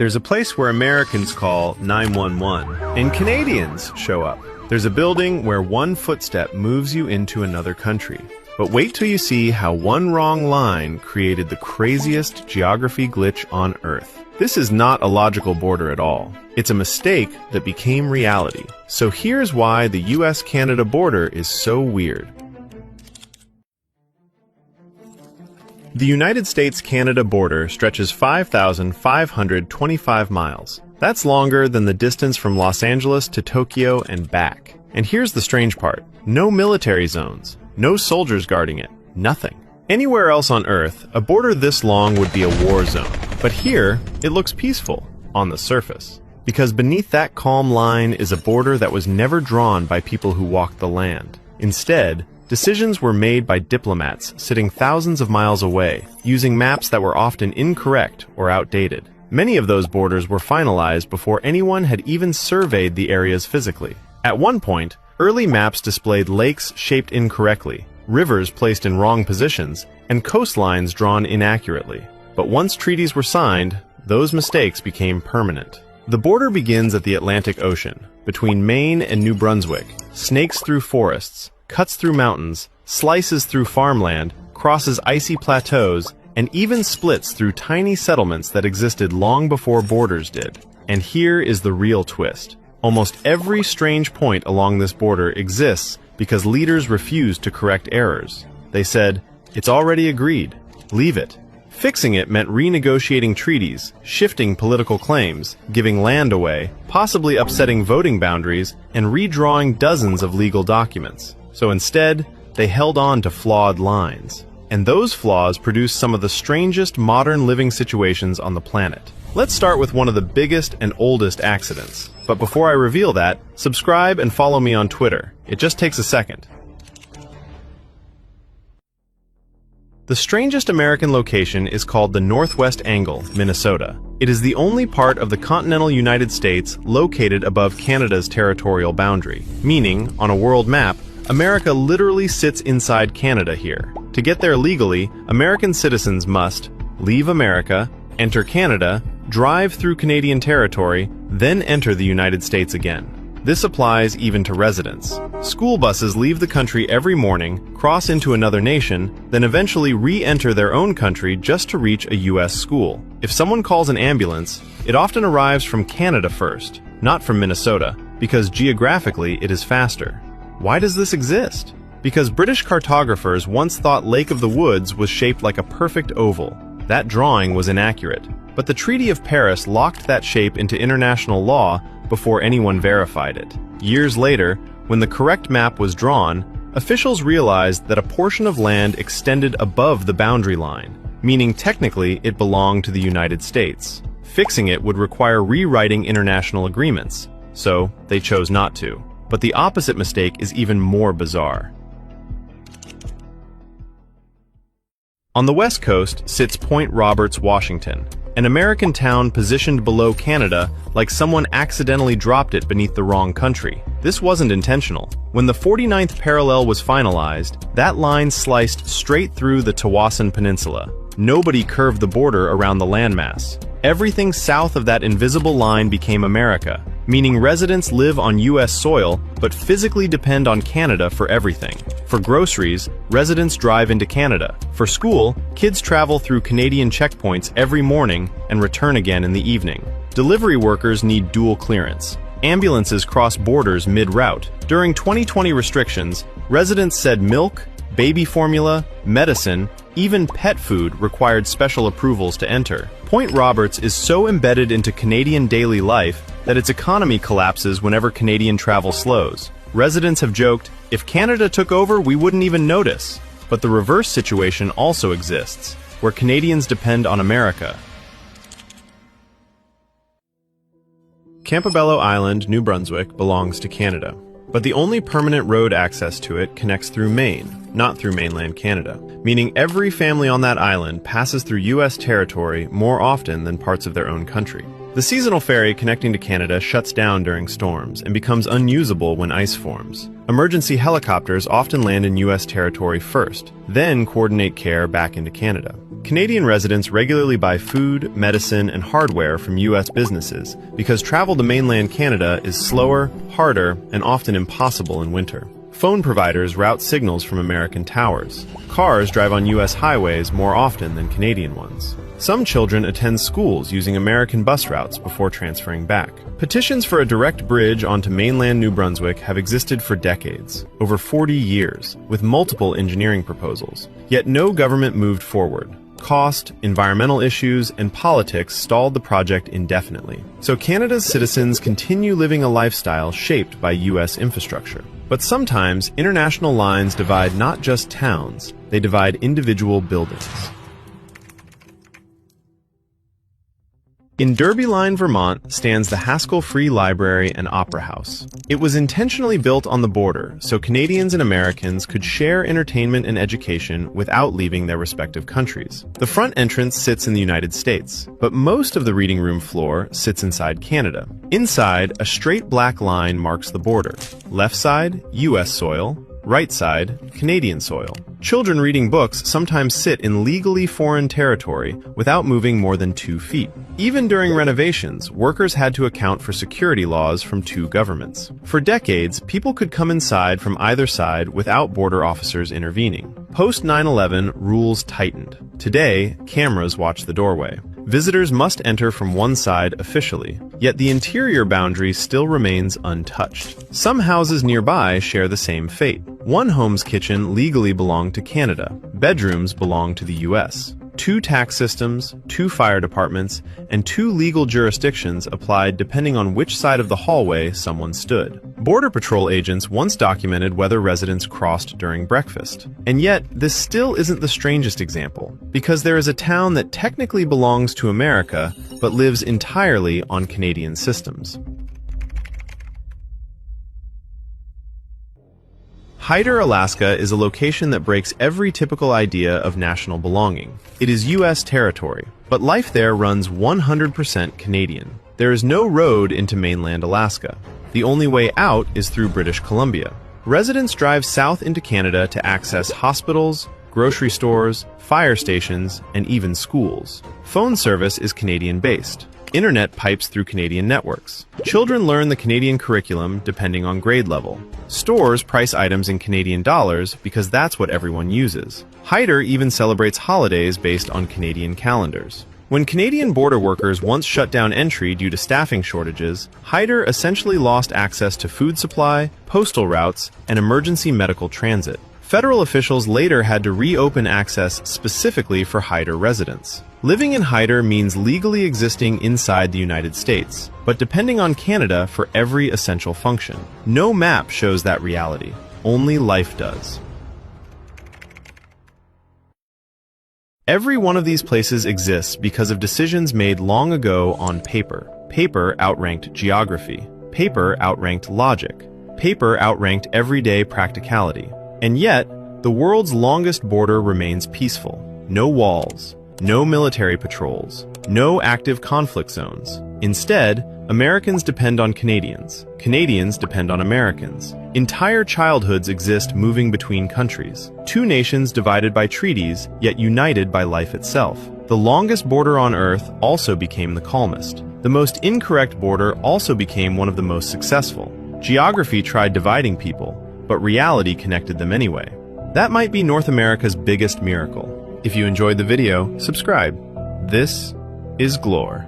There's a place where Americans call 911, and Canadians show up. There's a building where one footstep moves you into another country. But wait till you see how one wrong line created the craziest geography glitch on Earth. This is not a logical border at all. It's a mistake that became reality. So here's why the US-Canada border is so weird. The United States-Canada border stretches 5,525 miles. That's longer than the distance from Los Angeles to Tokyo and back. And here's the strange part. No military zones, no soldiers guarding it, nothing. Anywhere else on Earth, a border this long would be a war zone. But here, it looks peaceful, on the surface. Because beneath that calm line is a border that was never drawn by people who walked the land. Instead, decisions were made by diplomats sitting thousands of miles away, using maps that were often incorrect or outdated. Many of those borders were finalized before anyone had even surveyed the areas physically. At one point, early maps displayed lakes shaped incorrectly, rivers placed in wrong positions, and coastlines drawn inaccurately. But once treaties were signed, those mistakes became permanent. The border begins at the Atlantic Ocean, between Maine and New Brunswick, snakes through forests, cuts through mountains, slices through farmland, crosses icy plateaus, and even splits through tiny settlements that existed long before borders did. And here is the real twist. Almost every strange point along this border exists because leaders refused to correct errors. They said, "It's already agreed. Leave it." Fixing it meant renegotiating treaties, shifting political claims, giving land away, possibly upsetting voting boundaries, and redrawing dozens of legal documents. So instead, they held on to flawed lines. And those flaws produced some of the strangest modern living situations on the planet. Let's start with one of the biggest and oldest accidents. But before I reveal that, subscribe and follow me on Twitter. It just takes a second. The strangest American location is called the Northwest Angle, Minnesota. It is the only part of the continental United States located above Canada's territorial boundary, meaning, on a world map, America literally sits inside Canada here. To get there legally, American citizens must leave America, enter Canada, drive through Canadian territory, then enter the United States again. This applies even to residents. School buses leave the country every morning, cross into another nation, then eventually re-enter their own country just to reach a US school. If someone calls an ambulance, it often arrives from Canada first, not from Minnesota, because geographically it is faster. Why does this exist? Because British cartographers once thought Lake of the Woods was shaped like a perfect oval. That drawing was inaccurate. But the Treaty of Paris locked that shape into international law before anyone verified it. Years later, when the correct map was drawn, officials realized that a portion of land extended above the boundary line, meaning technically it belonged to the United States. Fixing it would require rewriting international agreements, so they chose not to. But the opposite mistake is even more bizarre. On the west coast sits Point Roberts, Washington, an American town positioned below Canada like someone accidentally dropped it beneath the wrong country. This wasn't intentional. When the 49th parallel was finalized, that line sliced straight through the Tawasin Peninsula. Nobody curved the border around the landmass. Everything south of that invisible line became America, meaning residents live on US soil but physically depend on Canada for everything. For groceries, residents drive into Canada. For school, kids travel through Canadian checkpoints every morning and return again in the evening. Delivery workers need dual clearance. Ambulances cross borders mid-route. During 2020 restrictions, residents said milk, baby formula, medicine, even pet food required special approvals to enter. Point Roberts is so embedded into Canadian daily life that its economy collapses whenever Canadian travel slows. Residents have joked, if Canada took over, we wouldn't even notice. But the reverse situation also exists, where Canadians depend on America. Campobello Island, New Brunswick, belongs to Canada. But the only permanent road access to it connects through Maine, not through mainland Canada, meaning every family on that island passes through US territory more often than parts of their own country. The seasonal ferry connecting to Canada shuts down during storms and becomes unusable when ice forms. Emergency helicopters often land in U.S. territory first, then coordinate care back into Canada. Canadian residents regularly buy food, medicine, and hardware from U.S. businesses because travel to mainland Canada is slower, harder, and often impossible in winter. Phone providers route signals from American towers. Cars drive on U.S. highways more often than Canadian ones. Some children attend schools using American bus routes before transferring back. Petitions for a direct bridge onto mainland New Brunswick have existed for decades, over 40 years, with multiple engineering proposals. Yet no government moved forward. Cost, environmental issues, and politics stalled the project indefinitely. So Canada's citizens continue living a lifestyle shaped by U.S. infrastructure. But sometimes, international lines divide not just towns, they divide individual buildings. In Derby Line, Vermont, stands the Haskell Free Library and Opera House. It was intentionally built on the border so Canadians and Americans could share entertainment and education without leaving their respective countries. The front entrance sits in the United States, but most of the reading room floor sits inside Canada. Inside, a straight black line marks the border. Left side, U.S. soil. Right side, Canadian soil. Children reading books sometimes sit in legally foreign territory without moving more than 2 feet. Even during renovations, workers had to account for security laws from 2 governments. For decades, people could come inside from either side without border officers intervening. Post 9/11, rules tightened. Today, cameras watch the doorway. Visitors must enter from one side officially, yet the interior boundary still remains untouched. Some houses nearby share the same fate. One home's kitchen legally belonged to Canada. Bedrooms belong to the U.S. 2 tax systems, 2 fire departments, and 2 legal jurisdictions applied depending on which side of the hallway someone stood. Border Patrol agents once documented whether residents crossed during breakfast. And yet, this still isn't the strangest example, because there is a town that technically belongs to America, but lives entirely on Canadian systems. Hyder, Alaska is a location that breaks every typical idea of national belonging. It is U.S. territory, but life there runs 100% Canadian. There is no road into mainland Alaska. The only way out is through British Columbia. Residents drive south into Canada to access hospitals, grocery stores, fire stations, and even schools. Phone service is Canadian-based. Internet pipes through Canadian networks. Children learn the Canadian curriculum depending on grade level. Stores price items in Canadian dollars because that's what everyone uses. Hyder even celebrates holidays based on Canadian calendars. When Canadian border workers once shut down entry due to staffing shortages, Hyder essentially lost access to food supply, postal routes, and emergency medical transit. Federal officials later had to reopen access specifically for Hyder residents. Living in Hyder means legally existing inside the United States, but depending on Canada for every essential function. No map shows that reality. Only life does. Every one of these places exists because of decisions made long ago on paper. Paper outranked geography. Paper outranked logic. Paper outranked everyday practicality. And yet, the world's longest border remains peaceful. No walls. No military patrols, no active conflict zones. Instead, Americans depend on Canadians. Canadians depend on Americans. Entire childhoods exist moving between countries. 2 nations divided by treaties, yet united by life itself. The longest border on Earth also became the calmest. The most incorrect border also became one of the most successful. Geography tried dividing people, but reality connected them anyway. That might be North America's biggest miracle. If you enjoyed the video, subscribe. This is Glore.